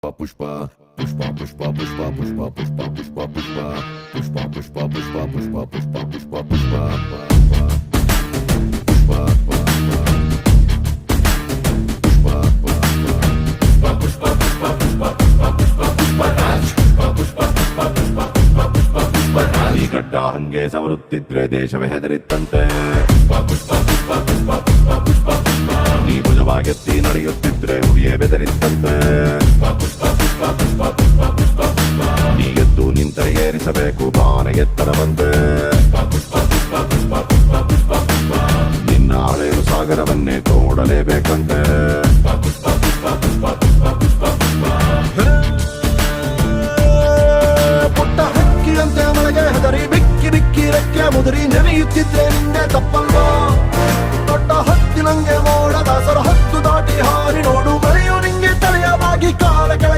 pushpa pushpa pushpa pushpa pushpa pushpa pushpa pushpa pushpa pushpa pushpa pushpa pushpa pushpa pushpa ಗಡ್ಡ ಹಂಗೆ ಸವರುತ್ತಿದ್ರೆ ದೇಶವೇ ಹೆದರಿತ್ತಂತೆ ನೀ ಭುಜವಾಗೆತ್ತಿ ನಡೆಯುತ್ತಿದ್ರೆ ಹುಲಿಯೇ ಬೆದರಿತ್ತಂತೆ